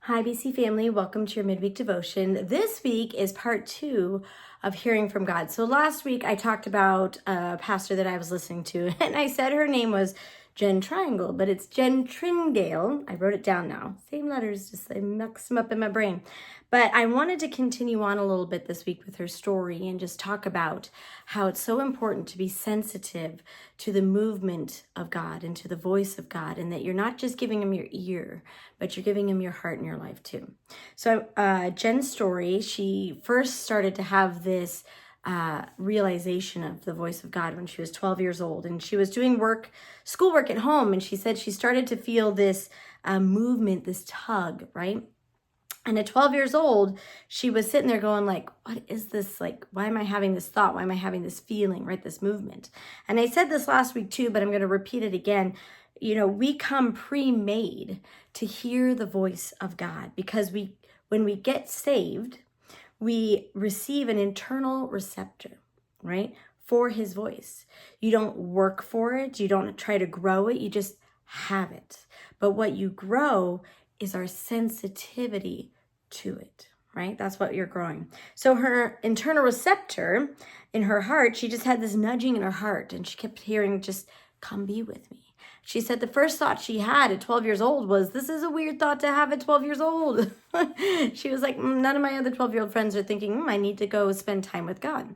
Hi, BC family. Welcome to your midweek devotion. This week is part 2 of hearing from God. So last week I talked about a pastor that I was listening to, and I said her name was Jen Triangle, but it's Jen Tringale. I wrote it down now. Same letters, just I mix them up in my brain. But I wanted to continue on a little bit this week with her story and just talk about how it's so important to be sensitive to the movement of God and to the voice of God, and that you're not just giving him your ear, but you're giving him your heart and your life too. So Jen's story, she first started to have this realization of the voice of God when she was 12 years old, and she was doing schoolwork at home, and she said she started to feel this movement, this tug, right? And at 12 years old, she was sitting there going like, what is this? Like, why am I having this thought? Why am I having this feeling, right? This movement. And I said this last week too, but I'm going to repeat it again. You know, we come pre-made to hear the voice of God because when we get saved, we receive an internal receptor, right? For his voice. You don't work for it. You don't try to grow it. You just have it. But what you grow is our sensitivity to it, right? That's what you're growing. So her internal receptor in her heart, she just had this nudging in her heart, and she kept hearing, just come be with me. She said the first thought she had at 12 years old was, this is a weird thought to have at 12 years old. She was like, none of my other 12-year-old friends are thinking, I need to go spend time with God.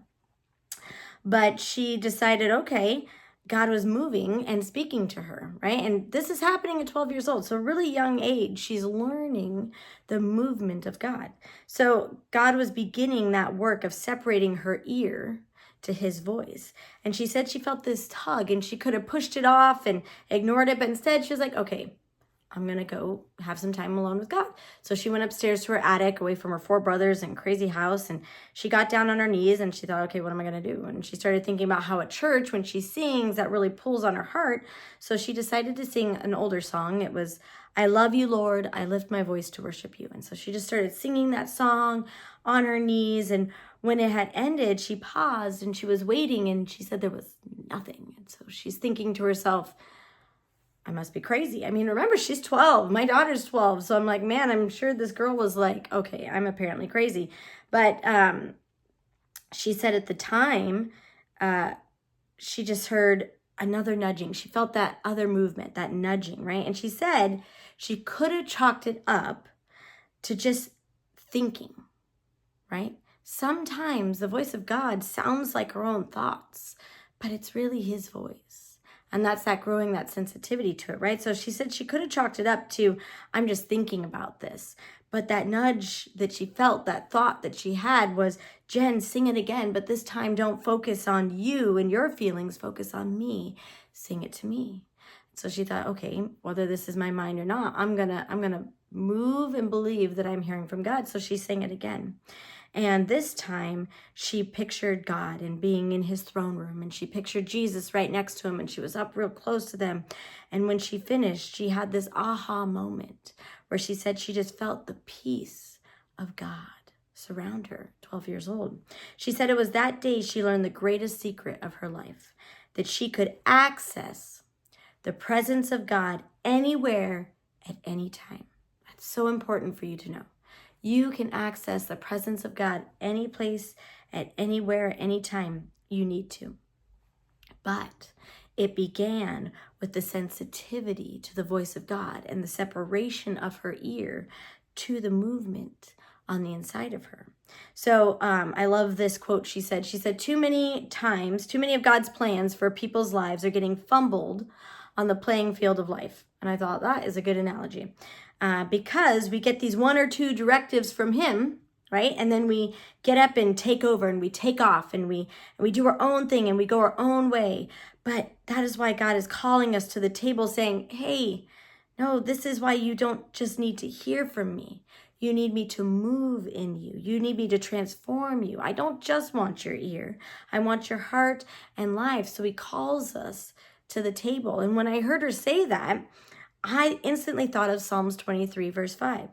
But she decided, okay, God was moving and speaking to her, right? And this is happening at 12 years old. So really young age, she's learning the movement of God. So God was beginning that work of separating her ear to his voice. And she said she felt this tug, and she could have pushed it off and ignored it. But instead she was like, okay, I'm going to go have some time alone with God. So she went upstairs to her attic away from her 4 brothers and crazy house. And she got down on her knees and she thought, okay, what am I going to do? And she started thinking about how at church, when she sings, that really pulls on her heart. So she decided to sing an older song. It was, I love you, Lord. I lift my voice to worship you. And so she just started singing that song on her knees. And when it had ended, she paused and she was waiting, and she said there was nothing. And so she's thinking to herself, I must be crazy. I mean, remember, she's 12. My daughter's 12. So I'm like, man, I'm sure this girl was like, okay, I'm apparently crazy. But she said at the time, she just heard another nudging. She felt that other movement, that nudging, right? And she said she could have chalked it up to just thinking, right? Sometimes the voice of God sounds like her own thoughts, but it's really his voice. And that's that growing that sensitivity to it, right? So she said she could have chalked it up to, I'm just thinking about this. But that nudge that she felt, that thought that she had was, Jen, sing it again, but this time don't focus on you and your feelings, focus on me. Sing it to me. So she thought, okay, whether this is my mind or not, I'm gonna move and believe that I'm hearing from God. So she sang it again. And this time she pictured God and being in his throne room, and she pictured Jesus right next to him, and she was up real close to them. And when she finished, she had this aha moment where she said she just felt the peace of God surround her, 12 years old. She said it was that day she learned the greatest secret of her life, that she could access the presence of God anywhere at any time. That's so important for you to know. You can access the presence of God any place, at anywhere, anytime you need to. But it began with the sensitivity to the voice of God and the separation of her ear to the movement on the inside of her. So I love this quote she said. She said, too many of God's plans for people's lives are getting fumbled on the playing field of life. And I thought that is a good analogy. Because we get these 1 or 2 directives from him, right? And then we get up and take over, and we take off, and we do our own thing, and we go our own way. But that is why God is calling us to the table saying, hey, no, this is why you don't just need to hear from me. You need me to move in you. You need me to transform you. I don't just want your ear. I want your heart and life. So he calls us to the table. And when I heard her say that, I instantly thought of Psalms 23, verse 5.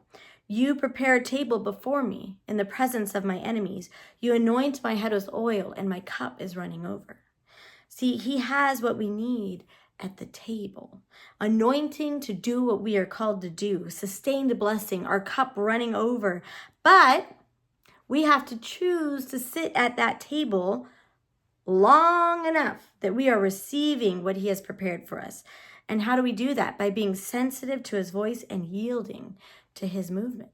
You prepare a table before me in the presence of my enemies. You anoint my head with oil, and my cup is running over. See, he has what we need at the table, anointing to do what we are called to do, sustained blessing, our cup running over. But we have to choose to sit at that table long enough that we are receiving what he has prepared for us. And how do we do that? By being sensitive to his voice and yielding to his movement.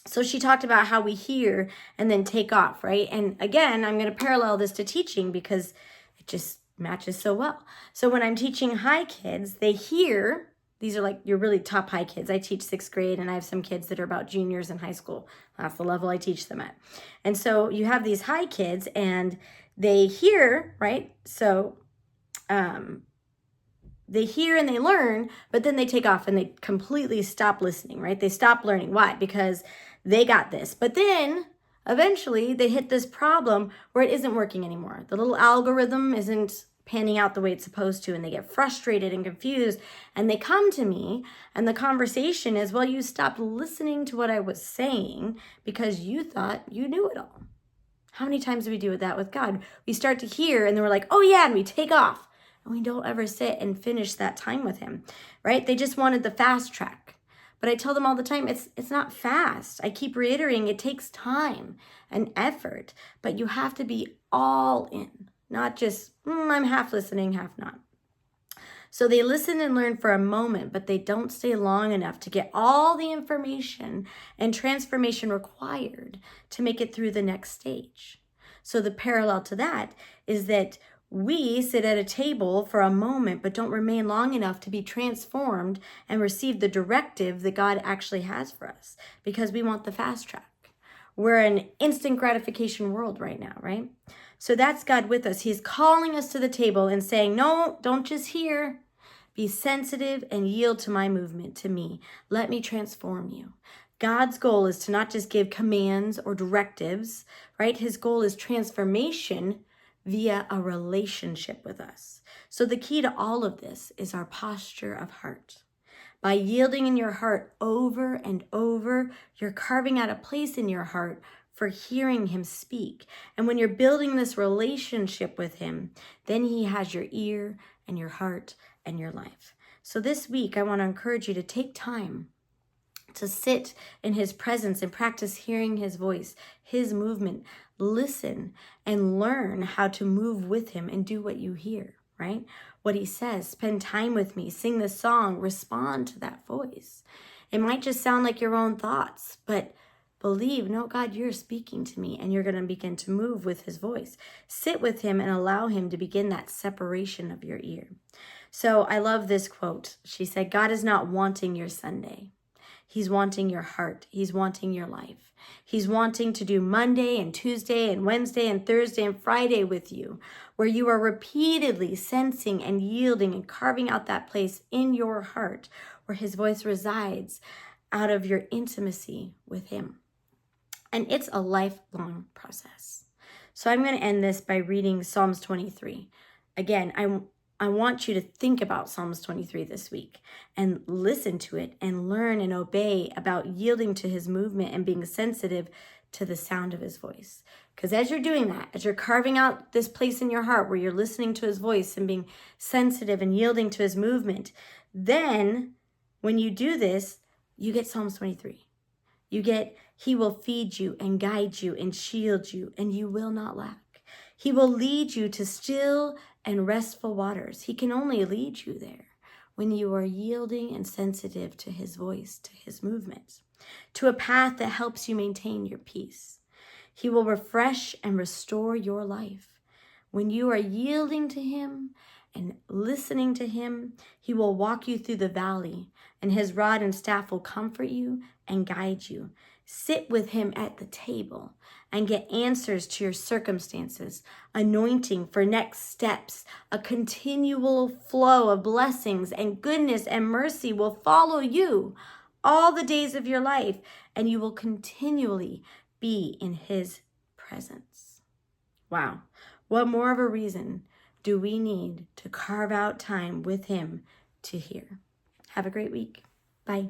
So she talked about how we hear and then take off, right? And again, I'm going to parallel this to teaching because it just matches so well. So when I'm teaching high kids, they hear, these are like your really top high kids. I teach 6th grade and I have some kids that are about juniors in high school. That's the level I teach them at. And so you have these high kids and they hear, right? So they hear and they learn, but then they take off and they completely stop listening, right? They stop learning. Why? Because they got this. But then eventually they hit this problem where it isn't working anymore. The little algorithm isn't panning out the way it's supposed to, and they get frustrated and confused, and they come to me, and the conversation is, well, you stopped listening to what I was saying because you thought you knew it all. How many times do we do that with God? We start to hear, and then we're like, oh yeah, and we take off, and we don't ever sit and finish that time with him, right? They just wanted the fast track. But I tell them all the time, it's not fast. I keep reiterating, it takes time and effort, but you have to be all in, not just, I'm half listening, half not. So they listen and learn for a moment, but they don't stay long enough to get all the information and transformation required to make it through the next stage. So the parallel to that is that we sit at a table for a moment, but don't remain long enough to be transformed and receive the directive that God actually has for us because we want the fast track. We're an instant gratification world right now, right? So that's God with us. He's calling us to the table and saying, no, don't just hear. Be sensitive and yield to my movement, to me. Let me transform you. God's goal is to not just give commands or directives, right? His goal is transformation via a relationship with us. So the key to all of this is our posture of heart. By yielding in your heart over and over, you're carving out a place in your heart for hearing him speak. And when you're building this relationship with him, then he has your ear and your heart and your life. So this week, I want to encourage you to take time to sit in his presence and practice hearing his voice, his movement. Listen and learn how to move with him and do what you hear, right? What he says, spend time with me, sing the song, respond to that voice. It might just sound like your own thoughts, but believe, no, God, you're speaking to me, and you're going to begin to move with his voice. Sit with him and allow him to begin that separation of your ear. So I love this quote. She said, God is not wanting your Sunday. He's wanting your heart. He's wanting your life. He's wanting to do Monday and Tuesday and Wednesday and Thursday and Friday with you, where you are repeatedly sensing and yielding and carving out that place in your heart where his voice resides out of your intimacy with him. And it's a lifelong process. So I'm going to end this by reading Psalms 23. Again, I want you to think about Psalms 23 this week and listen to it and learn and obey about yielding to his movement and being sensitive to the sound of his voice. Because as you're doing that, as you're carving out this place in your heart where you're listening to his voice and being sensitive and yielding to his movement, then when you do this, you get Psalms 23. You get, he will feed you and guide you and shield you, and you will not lack. He will lead you to still and restful waters. He can only lead you there when you are yielding and sensitive to his voice, to his movements, to a path that helps you maintain your peace. He will refresh and restore your life. When you are yielding to him and listening to him, he will walk you through the valley, and his rod and staff will comfort you and guide you. Sit with him at the table and get answers to your circumstances, anointing for next steps. A continual flow of blessings and goodness and mercy will follow you all the days of your life, and you will continually be in his presence. Wow, what more of a reason do we need to carve out time with him to hear? Have a great week. Bye.